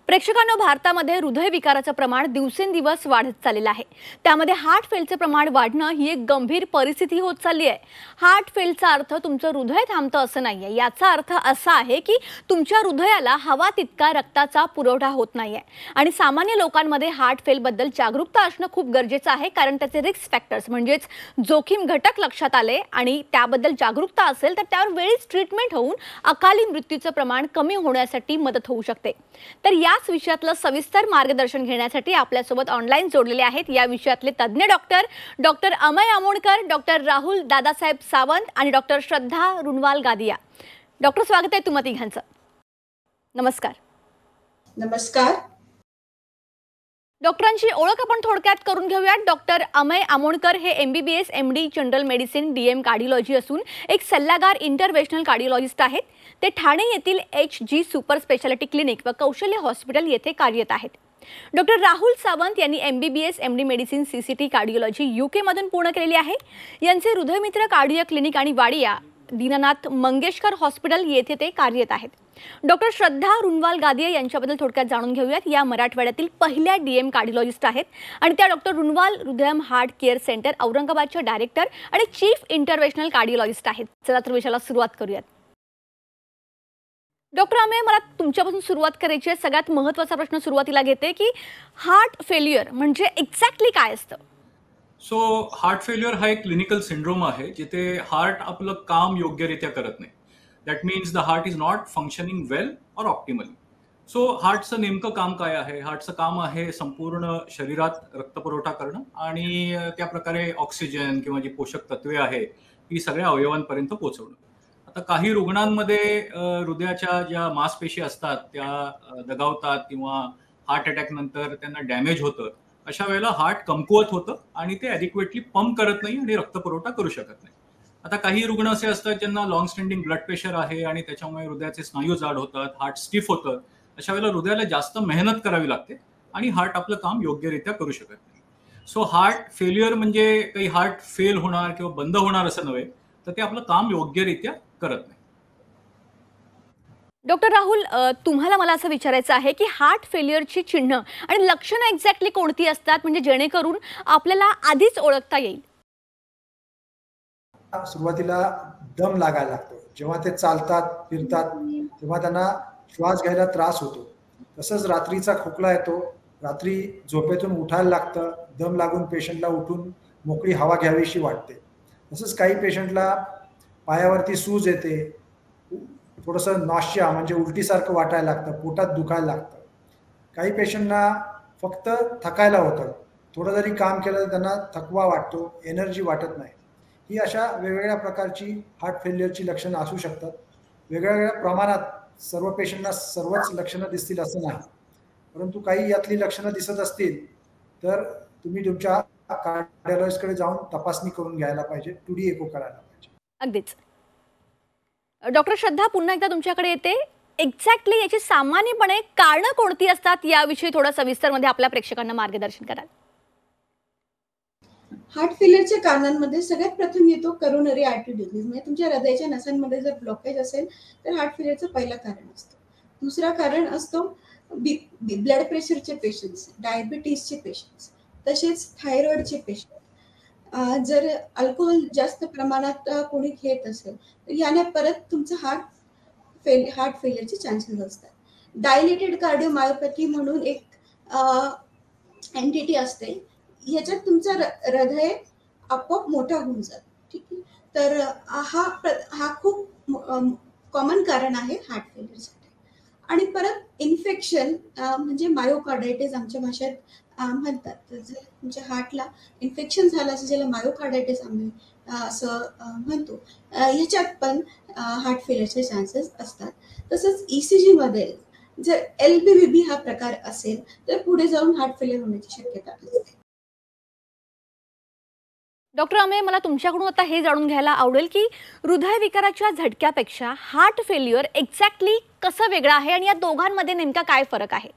प्रेक्षकांनो, भारतामध्ये हृदयविकाराचं प्रमाण दिवसेंदिवस वाढत चाललेलं आहे. त्यामध्ये हार्ट फेलचं प्रमाण वाढणं ही एक गंभीर परिस्थिती होत चालली आहे. हार्ट फेलचा अर्थ तुमचं हृदय थांबतं असं नाहीये. याचा अर्थ असा आहे की तुमच्या हृदयाला हवा तितका रक्ताचा पुरवठा होत नाहीये. आणि सामान्य लोकांमध्ये हार्ट फेलबद्दल जागरूकता असणं खूप गरजेचं आहे, कारण त्याचे रिस्क फॅक्टर्स म्हणजेच जोखीम घटक लक्षात आले आणि त्याबद्दल जागरूकता असेल तर त्यावर वेळीच ट्रीटमेंट होऊन अकाली मृत्यूचं प्रमाण कमी होण्यासाठी मदत होऊ शकते. तर याच विषयातलं सविस्तर मार्गदर्शन घेण्यासाठी आपल्यासोबत ऑनलाईन जोडलेले आहेत या विषयातले तज्ञ डॉक्टर अमय आमोणकर, डॉक्टर राहुल दादासाहेब सावंत आणि डॉक्टर श्रद्धा रुनवाल गादिया. डॉक्टर, स्वागत आहे तुम्हा तिघांचं. नमस्कार. नमस्कार. डॉक्टरांची ओळख आपण थोडक्यात करून घेऊयात. डॉक्टर अमय आमोणकर हे MBBS MD general medicine DM cardiology असून एक सल्लागार इंटरव्हेन्शनल कार्डिओलॉजिस्ट आहेत. ते ठाणे येथील HG सुपर स्पेशालिटी क्लिनिक व कौशल्य हॉस्पिटल येथे कार्यरत आहेत. डॉक्टर राहुल सावंत यांनी MBBS MD medicine CCT cardiology UK मधून पूर्ण केलेली आहे. यांचे हृदयमित्र कार्डिओ क्लिनिक आणि वाडिया दीनानाथ मंगेशकर हॉस्पिटल येथे ते कार्यरत आहेत. डॉक्टर श्रद्धा रुनवाल गादिया यांच्याबद्दल थोडक्यात जाणून घेऊयात. या मराठवाड्यातील पहिल्या DM कार्डिओलॉजिस्ट आहेत आणि त्या doctor Runwal हृदयम heart care centre औरंगाबादच्या डायरेक्टर आणि चीफ इंटरव्हेन्शनल कार्डिओलॉजिस्ट आहेत. चला तर विषयाला सुरुवात करूयात. डॉक्टर अमय, मला तुमच्यापासून सुरुवात करायची आहे. सगळ्यात महत्त्वाचा प्रश्न सुरुवातीला घेते की हार्ट फेल्युअर म्हणजे एक्झॅक्टली काय असतं? सो हार्ट फेल्युअर हा एक क्लिनिकल सिंड्रोम आहे जिथे हार्ट आपलं काम योग्यरित्या करत नाही. That means the heart is not functioning well or optimally. So हार्टचं नेमकं काम काय आहे? हार्टचं काम आहे संपूर्ण शरीरात रक्तपुरवठा करणं आणि त्या प्रकारे ऑक्सिजन किंवा जी पोषक तत्वे आहे ती सगळ्या अवयवांपर्यंत पोहोचवणं. आता काही रुग्णांमध्ये हृदयाच्या ज्या मांसपेशी असतात त्या दगावतात किंवा हार्ट अटॅक नंतर त्यांना डॅमेज होतं. अशा वेळेला हार्ट कमकुवत होतं आणि ते ॲडिक्वेटली पंप करत नाही आणि रक्तपुरवठा करू शकत नाही. आता काही रुग्ण असे असतात ज्यांना लॉंग स्टँडिंग ब्लड प्रेशर आहे आणि त्याच्यामुळे हृदयाचे स्नायू जाड होतात, हार्ट स्टिफ होतं. अशा वेळेला हृदयाला जास्त मेहनत करावी लागते आणि हार्ट आपलं काम योग्यरित्या करू शकत नाही. सो हार्ट फेल्युअर म्हणजे काही हार्ट फेल होणार किंवा बंद होणार असं नव्हे, तर ते आपलं काम योग्यरित्या करत नाही. डॉक्टर राहुल, तुम्हाला मला असं विचारायचं आहे की हार्ट फेल्युअरची चिन्ह आणि लक्षणं एक्झॅक्टली कोणती असतात, म्हणजे जेणेकरून आपल्याला आधीच ओळखता येईल? सुरुवातीला दम लागायला लागतो. जेव्हा ते चालतात फिरतात तेव्हा त्यांना श्वास घ्यायला त्रास होतो. तसंच रात्रीचा खोकला येतो, रात्री झोपेतून उठायला लागतं, दम लागून पेशंटला उठून मोकळी हवा घ्यावीशी वाटते. तसंच काही पेशंटला पायावरती सूज येते, थोडंसं नॉशिया म्हणजे उलटीसारखं वाटायला लागतं, पोटात दुखायला लागतं. काही पेशंटना फक्त थकायला होतं, थोडं जरी काम केलं तर त्यांना थकवा वाटतो, एनर्जी वाटत नाही. ही अशा वेगवेगळ्या प्रकारची हार्ट फेल्युअरची लक्षणं असू शकतात. वेगवेगळ्या प्रमाणात सर्व पेशंटना सर्वच लक्षणं दिसतील असं नाही, परंतु काही यातली लक्षणं दिसत असतील तर तुम्ही तुमच्या कार्डिओलॉजिस्टकडे जाऊन तपासणी करून घ्यायला पाहिजे, 2D एको करायला पाहिजे. अगदीच. डॉक्टर श्रद्धा, पुन्हा एकदा तुमच्याकडे येते. एक्झॅक्टली याची सामान्यपणे कारणं कोणती असतात याविषयी थोडं सविस्तरमध्ये आपल्या प्रेक्षकांना मार्गदर्शन कराल? हार्ट फेल्युअरच्या कारणांमध्ये सगळ्यात प्रथम येतो करोनरी आर्टरी डिसीज. म्हणजे तुमच्या हृदयाच्या नसांमध्ये जर ब्लॉकेज असेल तर हार्ट फेल्युअरचं पहिलं कारण असतं. दुसरा कारण असतो ब्लड प्रेशरचे पेशंट्स, डायबिटीसचे पेशंट्स, तसेच थायरॉइडचे पेशंट. जर अल्कोहोल जास्त प्रमाणात कोणी घेत असेल तर याने परत तुमचं हार्ट फेल्युअरचे चान्सेस असतात. डायलेटेड कार्डिओमायोपॅथी म्हणून एक एंटिटी असते, ह्याच्यात तुमचं हृदय आपोआप मोठा होऊन जातं. ठीक आहे. तर हा खूप कॉमन कारण आहे हार्ट फेल्युअरसाठी. आणि परत इन्फेक्शन म्हणजे मायोकार्डायटिस आमच्या भाषेत म्हणतात. तर जर तुमच्या हार्टला इन्फेक्शन झालं असेल, ज्याला मायोकार्डायटिस आम्ही असं म्हणतो, ह्याच्यात पण हार्ट फेल्युअरचे चान्सेस असतात. तसंच ECG मध्ये जर LBVB हा प्रकार असेल तर पुढे जाऊन हार्ट फेल्युअर होण्याची शक्यता असते. डॉक्टर अमय, मला तुमच्याकडून आता हे जाणून घ्यायला आवडेल की हृदयविकाराच्या झटक्यापेक्षा हार्ट फेल्युअर एक्झॅक्टली कसं वेगळं आहे आणि या दोघांमध्ये नेमका काय फरक आहे?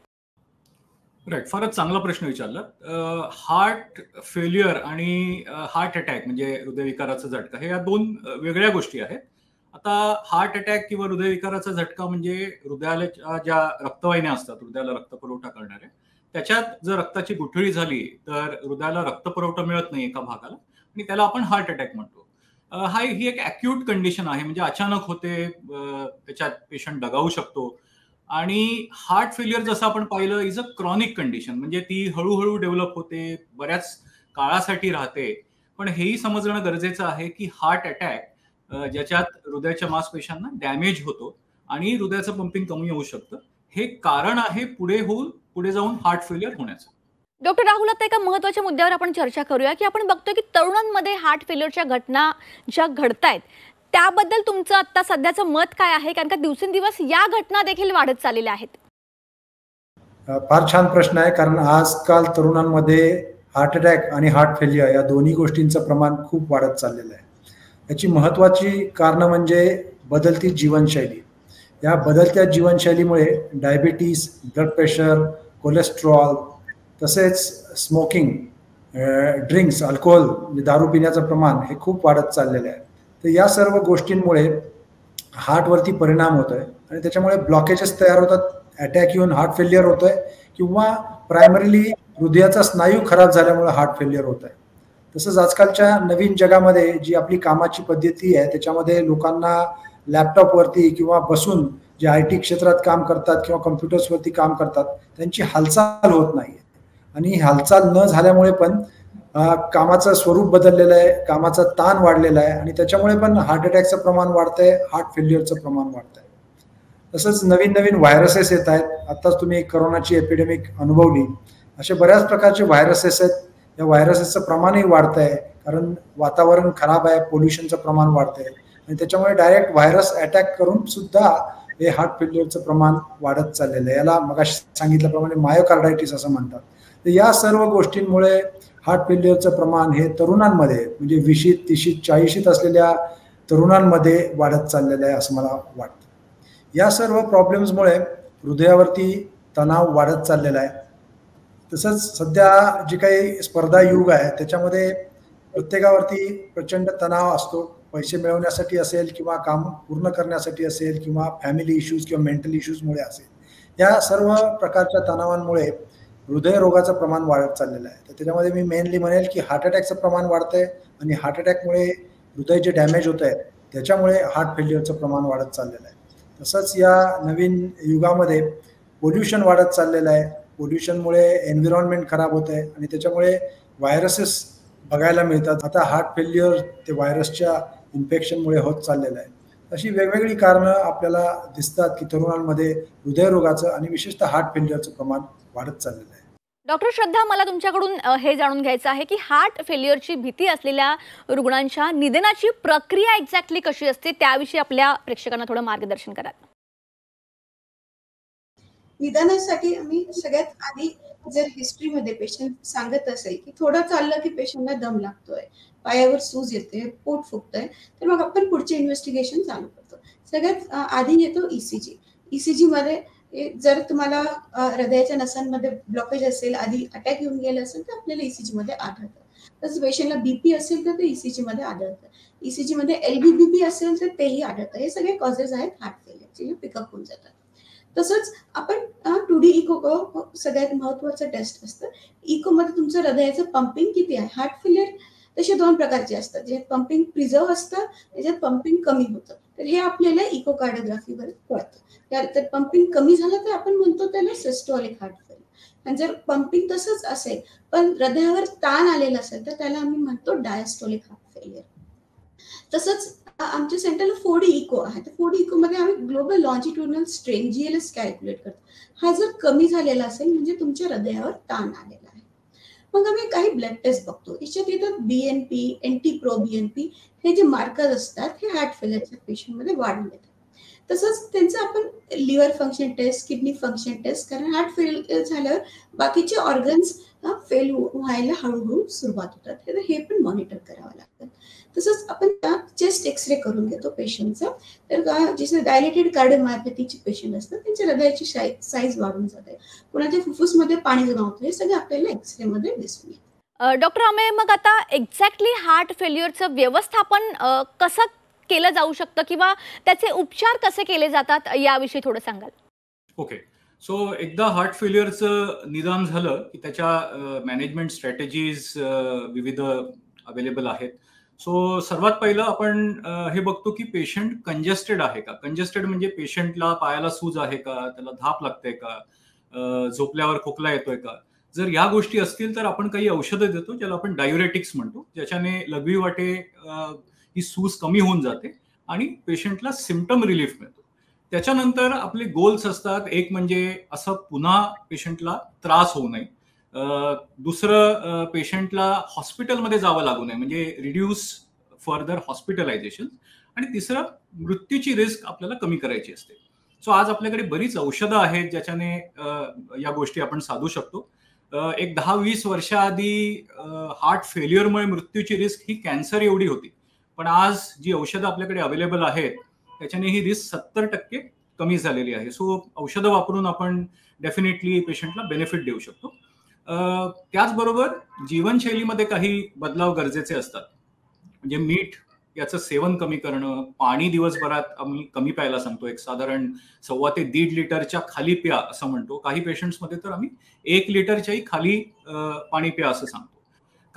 राईट, फारच चांगला प्रश्न विचारला. हार्ट फेल्युअर आणि हार्ट अटॅक म्हणजे हृदयविकाराचा झटका हे या दोन वेगळ्या गोष्टी आहेत आता हार्ट अटॅक किंवा हृदयविकाराचा झटका म्हणजे हृदयाला ज्या रक्तवाहिन्या असतात, हृदयाला रक्तपुरवठा करणाऱ्या, त्याच्यात जर रक्ताची गुठळी झाली तर हृदयाला रक्तपुरवठा मिळत नाही एका भागाला आणि त्याला आपण हार्ट अटॅक म्हणतो. ही एक अॅक्यूट कंडिशन आहे, म्हणजे अचानक होते, त्याच्यात पेशंट दगावू शकतो. आणि हार्ट फेल्युअर जसं आपण पाहिलं इज अ क्रॉनिक कंडिशन, म्हणजे ती हळूहळू डेव्हलप होते, बऱ्याच काळासाठी राहते. पण हेही समजणं गरजेचं आहे की हार्ट अटॅक ज्याच्यात हृदयाच्या मांसपेशांना डॅमेज होतो आणि हृदयाचं पंपिंग कमी होऊ शकतं, हे कारण आहे पुढे जाऊन हार्ट फेल्युअर होण्याचं. डॉक्टर राहुल, आता एका महत्त्वाच्या मुद्द्यावर आपण चर्चा करूया की आपण बघतोय की तरुणांमध्ये हार्ट फेल्युअरच्या घटना ज्या घडतायत त्याबद्दल तुमचं आता सध्याचं मत काय आहे? कारण का दिवसेंदिवस या घटना देखील वाढत चाललेल्या आहेत. फार छान प्रश्न आहे, कारण आजकाल तरुणांमध्ये हार्ट अटॅक आणि हार्ट फेल्युअर या दोन्ही गोष्टींचं प्रमाण खूप वाढत चाललेलं आहे. याची महत्त्वाची कारणं म्हणजे बदलती जीवनशैली. या बदलत्या जीवनशैलीमुळे डायबिटीस, ब्लड प्रेशर, कोलेस्ट्रॉल, तसेच स्मोकिंग, ड्रिंक्स, अल्कोहोल म्हणजे दारू पिण्याचं प्रमाण हे खूप वाढत चाललेलं आहे. तर या सर्व गोष्टींमुळे हार्टवरती परिणाम होतो आहे आणि त्याच्यामुळे ब्लॉकेजेस तयार होतात, अटॅक येऊन हार्ट फेल्युअर होतं आहे किंवा प्रायमरीली हृदयाचा स्नायू खराब झाल्यामुळे हार्ट फेल्युअर होत आहे. तसंच आजकालच्या नवीन जगामध्ये जी आपली कामाची पद्धती आहे त्याच्यामध्ये लोकांना लॅपटॉपवरती किंवा बसून जे IT क्षेत्रात काम करतात किंवा कम्प्युटर्सवरती काम करतात त्यांची हालचाल होत नाही आणि हालचाल न झाल्यामुळे पण कामाचं स्वरूप बदललेलं आहे, कामाचा ताण वाढलेला आहे आणि त्याच्यामुळे पण हार्ट अटॅकचं प्रमाण वाढतंय, हार्ट फेल्युअरचं प्रमाण वाढतंय. तसंच नवीन नवीन व्हायरसेस येत आहेत. आत्ताच तुम्ही करोनाची एपिडेमिक अनुभवली. असे बऱ्याच प्रकारचे व्हायरसेस आहेत. या व्हायरसेसचं प्रमाणही वाढतं आहे, कारण वातावरण खराब आहे, पोल्युशनचं प्रमाण वाढतं आहे आणि त्याच्यामुळे डायरेक्ट व्हायरस अटॅक करून सुद्धा हे हार्ट फेल्युअरचं प्रमाण वाढत चाललेलं आहे. याला मगाशी सांगितल्याप्रमाणे मायोकार्डायटिस असं म्हणतात. तर या सर्व गोष्टींमुळे हार्ट फेल्युअरचं प्रमाण हे तरुणांमध्ये म्हणजे 20, 30, 40 असलेल्या तरुणांमध्ये वाढत चाललेलं आहे असं मला वाटतं. या सर्व प्रॉब्लेम्समुळे हृदयावरती तणाव वाढत चाललेला आहे. तसंच सध्या जी काही स्पर्धा युग आहे त्याच्यामध्ये प्रत्येकावरती प्रचंड तणाव असतो. पैसे मिळवण्यासाठी असेल किंवा काम पूर्ण करण्यासाठी असेल किंवा फॅमिली इश्यूज किंवा मेंटल इश्यूजमुळे असेल. या सर्व प्रकारच्या तणावांमुळे हृदयरोगाचं प्रमाण वाढत चाललेलं आहे. तर त्याच्यामध्ये मी मेनली म्हणेल की हार्ट अटॅकचं प्रमाण वाढतंय आणि हार्ट अटॅकमुळे हृदय जे डॅमेज होत आहे त्याच्यामुळे हार्ट फेल्युअरचं प्रमाण वाढत चाललेलं आहे. तसंच या नवीन युगामध्ये पोल्युशन वाढत चाललेलं आहे. पोल्युशनमुळे एन्व्हायरमेंट खराब होत आहे आणि त्याच्यामुळे व्हायरसेस बघायला मिळतात. आता हार्ट फेल्युअर ते व्हायरसच्या इन्फेक्शनमुळे होत चाललेलं आहे. अशी वेगवेगळी कारणं आपल्याला दिसतात की तरुणांमध्ये हृदयरोगाचं आणि विशेषतः हार्ट फेल्युअरचं प्रमाण वाढत चाललेलं आहे. डॉक्टर श्रद्धा, मला तुमच्याकडून हे जाणून घ्यायचं आहे की हार्ट फेल्युअरची भीती असलेल्या रुग्णांच्या निदानाची प्रक्रिया एक्झॅक्टली कशी असते, त्याविषयी आपल्या प्रेक्षकांना थोडं मार्गदर्शन करा. निदानासाठी आम्ही सगळ्यात आधी जर हिस्ट्रीमध्ये पेशंट सांगत असेल की थोडं चाललं की पेशंटला दम लागतोय, पायावर सूज येते, पोट फुगतंय, तर मग आपण पुढचे इन्व्हेस्टिगेशन चालू करतो. सगळ्यात आधी येतो ECG. ECG मध्ये जर तुम्हाला हृदयाच्या नसांमध्ये ब्लॉकेज असेल, आधी अटॅक येऊन गेला असेल तर आपल्याला ECG मध्ये आढळतं. तसंच पेशंटला BP असेल तर ते ECG मध्ये आढळतं. ECG मध्ये LVBP असेल तर तेही आढळतं. हे सगळे कॉजेस आहेत हार्ट फेल्युअरचे, जे पिकअप होऊन जातात. तसंच आपण 2D इको सगळ्यात महत्त्वाचं टेस्ट असतं. इकोमध्ये तुमचं हृदयाचं पंपिंग किती आहे. हार्ट फेल्युअर तसे 2 प्रकारचे असतात, ज्यात पंपिंग प्रिझर्व्ह असतं, त्याच्यात पंपिंग कमी होतं. तर हे आपल्याला इकोकार्डिओग्राफीवर कळतं. तर पंपिंग कमी झालं तर आपण म्हणतो त्याला सिस्टोलिक हार्ट फेल्युअर. आणि जर पंपिंग तसंच असेल पण हृदयावर ताण आलेला असेल तर त्याला आम्ही म्हणतो डायस्टोलिक हार्ट फेल्युअर. तसंच आमच्या सेंटरला 4D इको आहे. तर 4D इको मध्ये आम्ही global longitudinal strain GLS calculate करतो. हा जर कमी झालेला असेल म्हणजे तुमच्या हृदयावर ताण आलेला आहे. मग आम्ही काही ब्लड टेस्ट बघतो. याच्यात येतात BNP, NT-proBNP, हे जे मार्कर असतात हे हार्ट फेल्युअरच्या पेशंटमध्ये वाढून येतात. तसंच त्यांचं आपण liver function test, kidney function test, कारण हार्ट फेल झाल्यावर बाकीचे ऑर्गन्स फेल व्हायला हळूहळू सुरुवात होतात. तर हे पण मॉनिटर करावं लागतं. तसंच आपण चेस्ट एक्सरे करून घेतो पेशंटचा. तर जे डायलेटेड कार्डिओमायोपॅथीचे पेशंट असतात त्यांच्या हृदयाची साईज वाढून जाते, कुणाच्या फुफ्फुसमध्ये पाणी जमा होतं, हे सगळं आपल्याला एक्सरेमध्ये दिसून येतं. डॉक्टर अमेय, मग आता एक्झॅक्टली हार्ट फेल्युअरचं व्यवस्थापन कसं केलं जाऊ शकतं किंवा त्याचे उपचार कसे केले जातात याविषयी थोडं सांगाल? ओके. सो एकदा हार्ट फेल्युअरचं निदान झालं, की त्याच्या मॅनेजमेंट स्ट्रॅटेजीज विविध अवेलेबल आहेत. सो सर्वात पहिलं आपण हे बघतो, की पेशंट कंजेस्टेड आहे का? कंजेस्टेड म्हणजे पेशंटला पायाला सूज आहे का? त्याला धाप लागते का? झोपल्यावर खोकला येतोय का? जर या गोष्टी असतील तर आपण काही औषधं देतो, ज्याला आपण डायुरेटिक्स म्हणतो, ज्याच्याने लघवीवाटे ही सूज कमी होऊन जाते आणि पेशंटला सिम्प्टम रिलीफ मिळतो. त्याच्यानंतर आपले गोल्स असतात. एक म्हणजे असं पुन्हा पेशंटला त्रास होऊ नये. दुसरं पेशंटला हॉस्पिटलमध्ये जावं लागू नये, म्हणजे रिड्यूस फर्दर हॉस्पिटलायझेशन. आणि तिसरं मृत्यूची रिस्क आपल्याला कमी करायची असते. सो आज आपल्याकडे बरीच औषधं आहेत ज्याच्याने या गोष्टी आपण साधू शकतो. एक 10-20 वर्षाआधी हार्ट फेल्युअरमुळे मृत्यूची रिस्क ही कॅन्सर एवढी होती. पण आज जी औषधं आपल्याकडे अवेलेबल आहेत त्याच्याने ही रिस्क 70% कमी झालेली आहे. सो औषधं वापरून आपण डेफिनेटली पेशंटला बेनिफिट देऊ शकतो. त्याचबरोबर जीवनशैलीमध्ये काही बदलाव गरजेचे असतात. म्हणजे मीठ याचं सेवन कमी करणं, पाणी दिवसभरात आम्ही कमी प्यायला सांगतो. एक साधारण 1.25 ते 1.5 लिटरच्या खाली प्या असं म्हणतो. काही पेशंट्समध्ये तर आम्ही 1 लिटरच्याही खाली पाणी प्या असं सांगतो.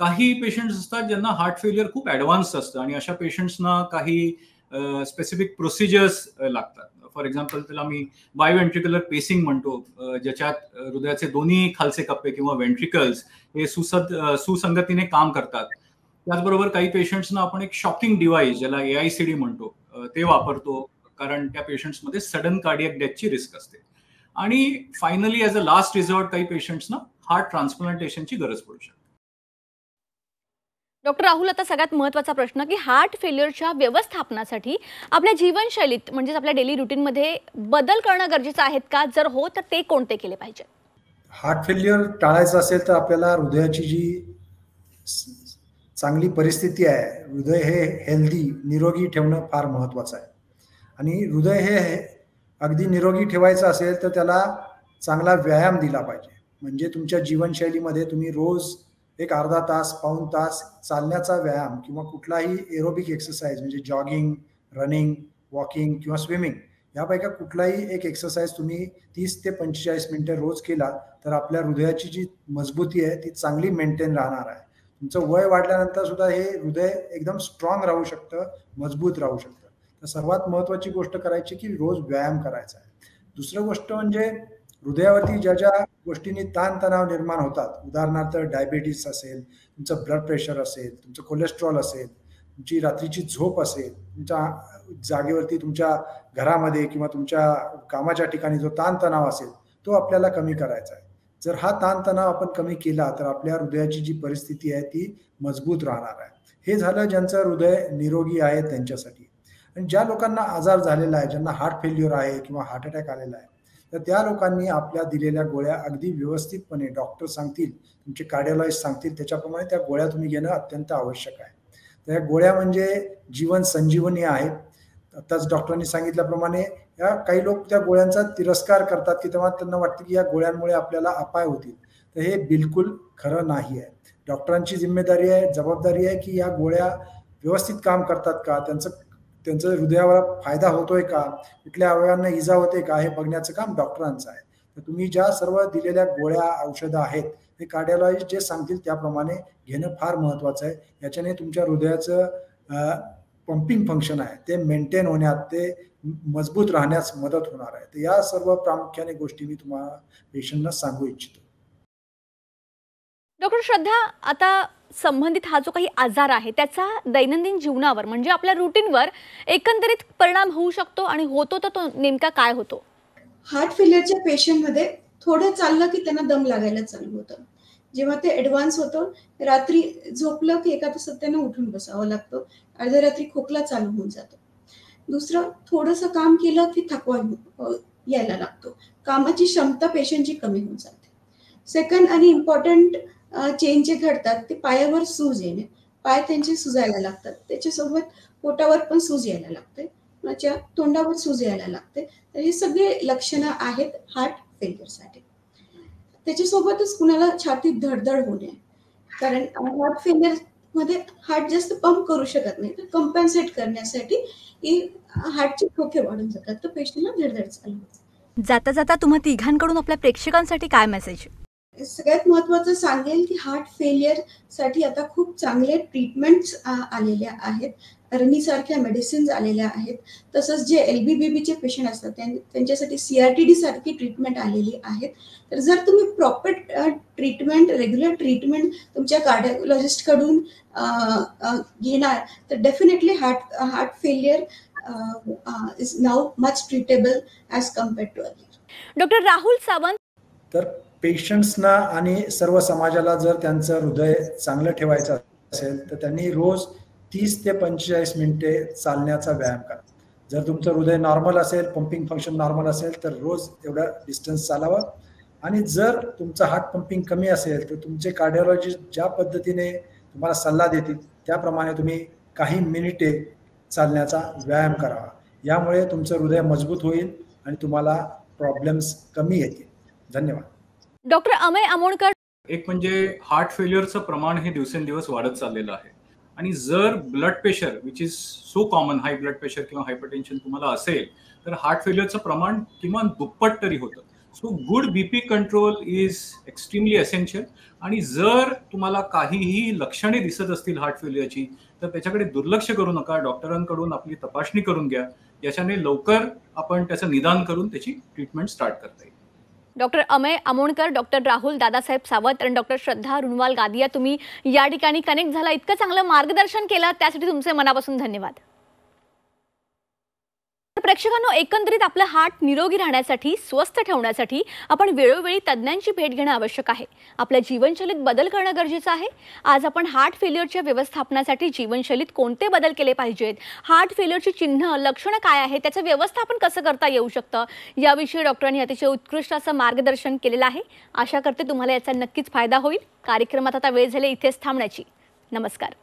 काही पेशंट्स असतात ज्यांना हार्ट फेल्युअर खूप ॲडव्हान्स असतं आणि अशा पेशंट्सना काही स्पेसिफिक प्रोसिजर्स लागतात. फॉर एक्झाम्पल त्याला आम्ही बायोव्हेंट्रिक्युलर पेसिंग म्हणतो, ज्याच्यात हृदयाचे दोन्ही खालचे कप्पे किंवा व्हेंट्रिकल्स हे सुसंगतीने काम करतात. त्याचबरोबर काही पेशंट्सना आपण एक शॉकिंग डिव्हाइस ज्याला AICD म्हणतो ते वापरतो, कारण त्या पेशंट्समध्ये सडन कार्डियक डेथची रिस्क असते. आणि finally as a last resort काही पेशंट्सना हार्ट ट्रान्सप्लांटेशनची गरज पडू शकते. डॉक्टर राहुल, आता सगळ्यात महत्त्वाचा प्रश्न की हार्ट फेल्युअरच्या व्यवस्थापनासाठी आपल्या जीवनशैलीत म्हणजेच आपल्या डेली रुटीनमध्ये बदल करणं गरजेचं आहेत का? जर हो तर ते कोणते केले पाहिजे? हार्ट फेल्युअर टाळायचं असेल तर आपल्याला हृदयाची जी चांगली परिस्थिती आहे, हृदय हे हेल्दी निरोगी ठेवणं फार महत्त्वाचं आहे. आणि हृदय हे अगदी निरोगी ठेवायचं असेल तर त्याला चांगला व्यायाम दिला पाहिजे. म्हणजे तुमच्या जीवनशैलीमध्ये तुम्ही रोज एक अर्धा तास, पाऊण तास चालण्याचा व्यायाम किंवा कुठलाही एरोबिक एक्सरसाइज म्हणजे जॉगिंग, रनिंग, वॉकिंग किंवा स्विमिंग यापैकी कुठलाही एक एक्सरसाइज तुम्ही 30 ते 45 मिनिटं रोज केला तर आपल्या हृदयाची जी मजबूती आहे ती चांगली मेंटेन राहणार आहे. तुमचं वय वाढल्यानंतर सुद्धा हे हृदय एकदम स्ट्रॉंग राहू शकतं, मजबूत राहू शकतं. तर सर्वात महत्त्वाची गोष्ट करायची की रोज व्यायाम करायचा आहे. दुसरं गोष्ट म्हणजे हृदयावरती ज्या ज्या गोष्टींनी ताणतणाव निर्माण होतात, उदाहरणार्थ डायबिटीस असेल, तुमचं ब्लड प्रेशर असेल, तुमचं कोलेस्ट्रॉल असेल, तुमची रात्रीची झोप असेल, तुमच्या जागेवरती तुमच्या घरामध्ये किंवा तुमच्या कामाच्या ठिकाणी जो ताणतणाव असेल तो आपल्याला कमी करायचा आहे. जर हा ताणतणाव आपण कमी केला तर आपल्या हृदयाची जी परिस्थिती आहे ती मजबूत राहणार आहे. हे झालं ज्यांचं हृदय निरोगी आहे त्यांच्यासाठी. आणि ज्या लोकांना आजार झालेला आहे, ज्यांना हार्ट फेल्युअर आहे किंवा हार्ट अटॅक आलेला आहे, तर त्या लोकांनी आपल्या दिलेल्या गोळ्या अगदी व्यवस्थितपणे डॉक्टर सांगतील, तुमचे कार्डिओलॉजिस्ट सांगतील त्याच्याप्रमाणे त्या गोळ्या तुम्ही घेणं अत्यंत आवश्यक आहे. त्या गोळ्या म्हणजे जीवन संजीवनी आहे. आताच डॉक्टरांनी सांगितल्याप्रमाणे या काही लोक त्या गोळ्यांचा तिरस्कार करतात की तेव्हा त्यांना वाटतं की या गोळ्यांमुळे आपल्याला अपाय होतील. तर हे बिलकुल खरं नाही आहे. डॉक्टरांची जिम्मेदारी आहे, जबाबदारी आहे की या गोळ्या व्यवस्थित काम करतात का, त्यांचं हृदयावर फायदा होतोय का, कुठल्या अवयवांना इजा होते का हे बघण्याचं काम डॉक्टरांचं आहे. तर तुम्ही ज्या सर्व दिलेल्या गोळ्या औषधं आहेत ते कार्डिओलॉजिस्ट जे सांगतील त्याप्रमाणे घेणं फार महत्त्वाचं आहे. याच्याने तुमच्या हृदयाचं पंपिंग फंक्शन आहे ते मेंटेन होण्यात, ते मजबूत राहण्यास मदत होणार आहे. तर या सर्व प्रामुख्याने गोष्टी मी तुम्हाला पेशंटना सांगू इच्छितो. डॉक्टर श्रद्धा, आता संबंधित हा जो काही आजार आहे त्याचा दैनंदिन जीवनावर म्हणजे आपल्या रुटीनवर एकंदरीत परिणाम होऊ शकतो आणि होतो तर तो नेमका काय होतो? हार्ट फेल्युअरच्या पेशंटमध्ये थोडं चाललं की त्यांना दम लागायला चालू होतं. जेव्हा ते ॲडव्हान्स होतं, रात्री झोपलं की एका तासात त्यांना उठून बसावं लागतं. अर्ध्या रात्री खोकला चालू होऊन जातो. दुसरं, थोडंसं काम केलं की थकवा यायला लागतो. कामाची क्षमता पेशंटची कमी होऊन जाते. सेकंड आणि इम्पॉर्टंट चेंज जे घडतात ते पायावर सूज येणे, पाय त्यांचे सुजायला लागतात. त्याच्यासोबत पोटावर पण सूज यायला लागते, कुणाच्या तोंडावर सूज यायला लागते. तर हे सगळे लक्षणं आहेत हार्ट फेल्युअरसाठी. त्याच्यासोबतच कुणाला छातीत धडधड होणे, कारण हार्ट फेल्युअर मध्ये हार्ट जास्त पंप करू शकत नाही, तर कम्पन्सेट करण्यासाठी ही हार्टचे ठोके वाढून जातात, तर पेशंटला धडधड चालू होते. जाता जाता तुम्हा तिघांकडून आपल्या प्रेक्षकांसाठी काय मेसेज? सगळ्यात महत्त्वाचं सांगेल की हार्ट फेलियरसाठी आता खूप चांगले ट्रीटमेंट्स आलेल्या आहेत. अरणीसारख्या मेडिसिन्स आलेल्या आहेत. तसंच जे LBBBचे पेशंट असतात त्यांच्यासाठी CRTD सारखी ट्रीटमेंट आलेली आहेत. तर जर तुम्ही प्रॉपर ट्रीटमेंट, रेग्युलर ट्रीटमेंट तुमच्या कार्डिओलॉजिस्टकडून घेणार तर definitely heart failure is now much treatable as compared to earlier. Doctor Rahul Sawant, तर पेशंट्सना आणि सर्व समाजाला जर त्यांचं हृदय चांगलं ठेवायचं असेल तर त्यांनी रोज 30 ते 45 मिनिटे चालण्याचा व्यायाम करा. जर तुमचं हृदय नॉर्मल असेल, पंपिंग फंक्शन नॉर्मल असेल तर रोज एवढं डिस्टन्स चालावं. आणि जर तुमचं हार्ट पंपिंग कमी असेल तर तुमचे कार्डिओलॉजिस्ट ज्या पद्धतीने तुम्हाला सल्ला देतील त्याप्रमाणे तुम्ही काही मिनिटे चालण्याचा व्यायाम करावा. यामुळे तुमचं हृदय मजबूत होईल आणि तुम्हाला प्रॉब्लेम्स कमी येतील. धन्यवाद. डॉक्टर अमेय अमोणकर. एक म्हणजे हार्ट फेल्युअरचं प्रमाण हे दिवसेंदिवस वाढत चाललेलं आहे आणि जर blood pressure which is so common, high blood pressure किंवा हायपरटेन्शन तुम्हाला असेल तर हार्ट फेल्युअरचं प्रमाण किमान दुप्पट तरी होतं. So good BP control is extremely essential. आणि जर तुम्हाला काहीही लक्षणे दिसत असतील हार्ट फेल्युअरची तर त्याच्याकडे दुर्लक्ष करू नका. डॉक्टरांकडून आपली तपासणी करून घ्या. याच्याने लवकर आपण त्याचं निदान करून त्याची ट्रीटमेंट स्टार्ट करता येईल. डॉक्टर अमेय अमोणकर, डॉक्टर राहुल दादासाहेब सावंत आणि डॉक्टर श्रद्धा रुनवाल गादिया, तुम्ही या ठिकाणी कनेक्ट झाला, इतकं चांगलं मार्गदर्शन केलं त्यासाठी तुमचे मनापासून धन्यवाद. प्रेक्षकांनो, एकंदरीत आपलं हार्ट निरोगी राहण्यासाठी, स्वस्थ ठेवण्यासाठी आपण वेळोवेळी तज्ज्ञांची भेट घेणं आवश्यक आहे. आपल्या जीवनशैलीत बदल करणं गरजेचं आहे. आज आपण हार्ट फेल्युअरच्या व्यवस्थापनासाठी जीवनशैलीत कोणते बदल केले पाहिजेत, हार्ट फेल्युअरची चिन्ह, लक्षणं काय आहे, त्याचं व्यवस्थापन कसं करता येऊ शकतं, याविषयी डॉक्टरांनी अतिशय उत्कृष्ट असं मार्गदर्शन केलेलं आहे. आशा करते तुम्हाला याचा नक्कीच फायदा होईल. कार्यक्रमात आता वेळ झाली इथेच थांबण्याची. नमस्कार.